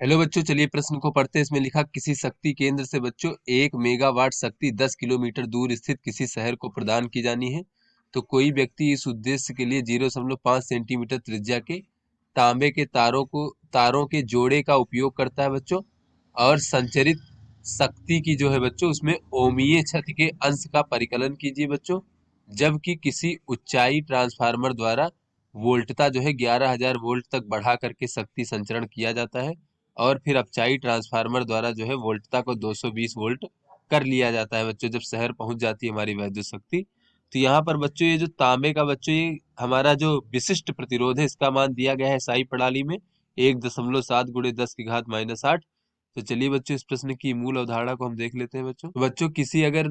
Hello बच्चों, चलिए प्रश्न को पढ़ते हैं। इसमें लिखा किसी शक्ति केंद्र से बच्चों 1 मेगावाट शक्ति 10 किलोमीटर दूर स्थित किसी शहर को प्रदान की जानी है। तो कोई व्यक्ति इस उद्देश्य के लिए 0.5 सेंटीमीटर त्रिज्या के तांबे के तारों के जोड़े का उपयोग करता है बच्चों। और संचरित शक्ति की जो है बच्चों, उसमें ओमीय क्षति के अंश का परिकलन कीजिए बच्चों। जबकि किसी ऊंचाई ट्रांसफार्मर द्वारा वोल्टता जो है 11,000 वोल्ट तक बढ़ा करके शक्ति संचरण किया जाता है। और फिर अपचाई ट्रांसफार्मर द्वारा जो है वोल्टता को 220 वोल्ट कर लिया जाता है बच्चों, जब शहर पहुंच जाती है हमारी वैद्युत शक्ति। तो यहाँ पर बच्चों ये जो तांबे का बच्चों ये हमारा जो विशिष्ट प्रतिरोध है, इसका मान दिया गया है साई प्रणाली में 1.7 गुणे 10 की घात -8। तो चलिए बच्चों इस प्रश्न की मूल अवधारणा को हम देख लेते हैं बच्चों। तो बच्चों किसी अगर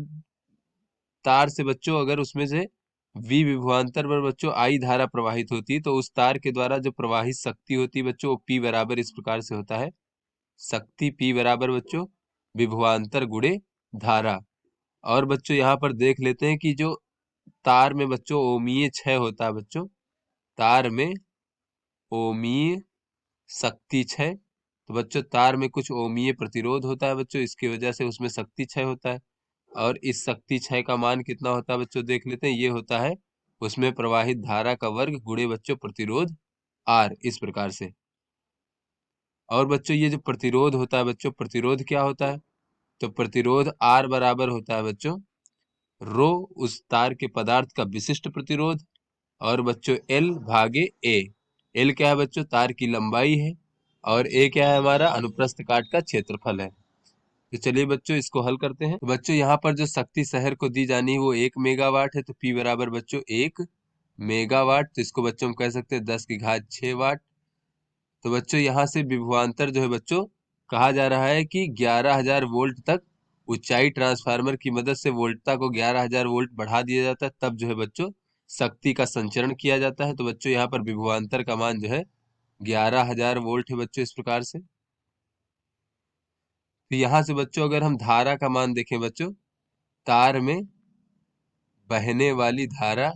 तार से बच्चों अगर उसमें से V विभवांतर पर बच्चों I धारा प्रवाहित होती है, तो उस तार के द्वारा जो प्रवाहित शक्ति होती है बच्चों, वो P बराबर इस प्रकार से होता है। शक्ति P बराबर बच्चों विभवांतर गुणे धारा। और बच्चों यहाँ पर देख लेते हैं कि जो तार में बच्चों ओमीय क्षय होता है बच्चों, तार में ओमीय शक्ति क्षय। तो बच्चों तार में कुछ ओमीय प्रतिरोध होता है बच्चों, इसकी वजह से उसमें शक्ति क्षय होता है। और इस शक्ति क्षय का मान कितना होता है बच्चों, देख लेते हैं। ये होता है उसमें प्रवाहित धारा का वर्ग गुणे बच्चों प्रतिरोध R, इस प्रकार से। और बच्चों ये जो प्रतिरोध होता है बच्चों, प्रतिरोध क्या होता है? तो प्रतिरोध R बराबर होता है बच्चों रो, उस तार के पदार्थ का विशिष्ट प्रतिरोध, और बच्चों L भागे A। L क्या है बच्चों? तार की लंबाई है। और A क्या है? हमारा अनुप्रस्थ काट का क्षेत्रफल है। तो चलिए बच्चों इसको हल करते हैं। तो बच्चों यहाँ पर जो शक्ति शहर को दी जानी है वो 1 मेगावाट है। तो P बराबर बच्चों 1 मेगावाट। तो इसको बच्चों हम कह सकते हैं 10 की घात 6 वाट। तो बच्चों यहाँ से विभवांतर जो है बच्चों, कहा जा रहा है कि 11,000 वोल्ट तक ऊंचाई ट्रांसफार्मर की मदद से वोल्टता को 11,000 वोल्ट बढ़ा दिया जाता है, तब जो है बच्चों शक्ति का संचरण किया जाता है। तो बच्चों यहाँ पर विभवांतर का मान जो है 11,000 वोल्ट है बच्चों, इस प्रकार से। तो यहाँ से बच्चों अगर हम धारा का मान देखें बच्चों, तार में बहने वाली धारा,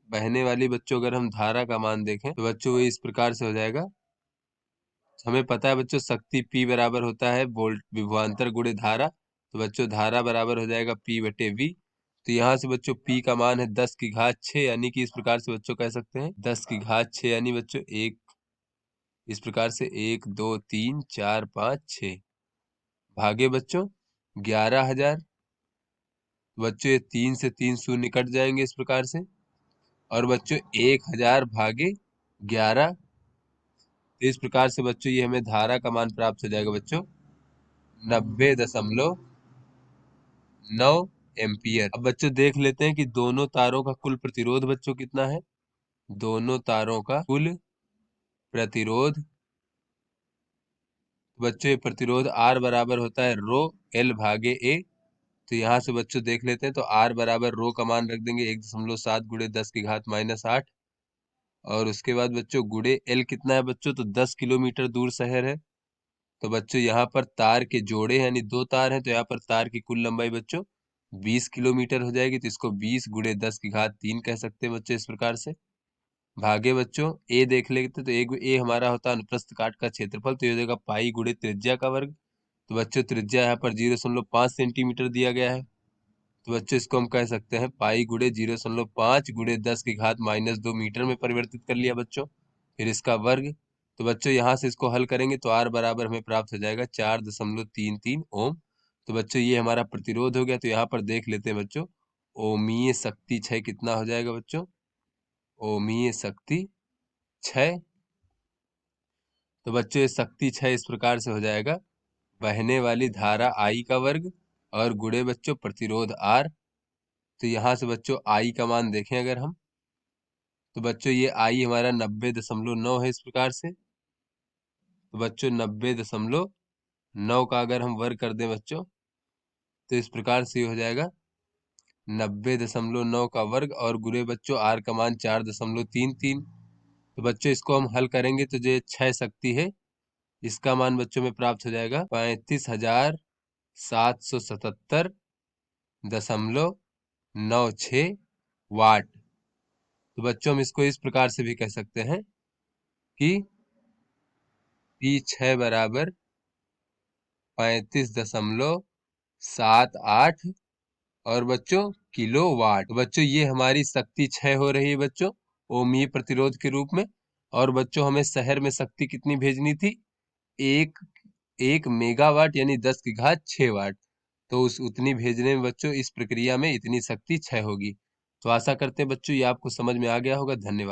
बच्चों अगर हम धारा का मान देखें तो बच्चों वो इस प्रकार से हो जाएगा। हमें पता है बच्चों शक्ति P बराबर होता है वोल्ट विभवांतर गुणे धारा। तो बच्चों धारा बराबर हो जाएगा P/V। तो यहाँ से बच्चों P का मान है 10 की घात 6, यानी कि इस प्रकार से बच्चों कह सकते हैं 10 की घात 6, यानी बच्चों एक इस प्रकार से 1 2 3 4 5 6 भागे बच्चों 11,000। बच्चों ये 3 से 3 शून्य कट जाएंगे इस प्रकार से। और बच्चों 1,000 भागे 11। तो इस प्रकार से बच्चों ये हमें धारा का मान प्राप्त हो जाएगा बच्चों 90.9 एम्पियर। अब बच्चों देख लेते हैं कि दोनों तारों का कुल प्रतिरोध बच्चों कितना है। दोनों तारों का कुल प्रतिरोध बच्चों, ये प्रतिरोध R बराबर होता है रो L भागे A। तो यहाँ से बच्चों देख लेते हैं, तो R बराबर रो का मान रख देंगे 1.7 गुणे 10 की घात -8। और उसके बाद बच्चों गुणे L कितना है बच्चों, तो 10 किलोमीटर दूर शहर है। तो बच्चों यहाँ पर तार के जोड़े यानी दो तार हैं, तो यहाँ पर तार की कुल लंबाई बच्चों 20 किलोमीटर हो जाएगी। तो इसको 20 गुणे 10 की घात 3 कह सकते हैं बच्चों, इस प्रकार से। भागे बच्चों ए देख लेते, तो एक ए हमारा होता है अनुप्रस्थ काट का क्षेत्रफल, तो ये हो जाएगा पाई गुणे त्रिज्या का वर्ग। तो बच्चों त्रिज्या यहाँ पर 0.5 सेंटीमीटर दिया गया है। तो बच्चों इसको हम कह सकते हैं पाई गुणे 0.5 गुणे 10 की घात -2 मीटर में परिवर्तित कर लिया बच्चों, फिर इसका वर्ग। तो बच्चों यहाँ से इसको हल करेंगे तो R बराबर हमें प्राप्त हो जाएगा 4.33 ओम। तो बच्चों ये हमारा प्रतिरोध हो गया। तो यहाँ पर देख लेते हैं बच्चों ओमीय शक्ति क्षय कितना हो जाएगा बच्चों। ओमीय शक्ति क्षय, तो बच्चों ये शक्ति क्षय इस प्रकार से हो जाएगा बहने वाली धारा I का वर्ग और गुणे बच्चों प्रतिरोध R। तो यहाँ से बच्चों I का मान देखें अगर हम, तो बच्चों ये I हमारा 90.9 है, इस प्रकार से। तो बच्चों 90.9 का अगर हम वर्ग कर दें बच्चों, तो इस प्रकार से हो जाएगा 90.9 का वर्ग और गुणे बच्चों R का मान 4.33। तो बच्चों इसको हम हल करेंगे तो जो क्षय शक्ति है इसका मान बच्चों में प्राप्त हो जाएगा 35,777.96 वाट। तो बच्चों हम इसको इस प्रकार से भी कह सकते हैं कि P6 बराबर 35.78 और बच्चों किलोवाट। बच्चों ये हमारी शक्ति 6 हो रही है बच्चों, ओमीय प्रतिरोध के रूप में। और बच्चों हमें शहर में शक्ति कितनी भेजनी थी? एक मेगावाट यानी 10 की घात 6 वाट। तो उस उतनी भेजने में बच्चों इस प्रक्रिया में इतनी शक्ति 6 होगी। तो आशा करते हैं बच्चों ये आपको समझ में आ गया होगा। धन्यवाद।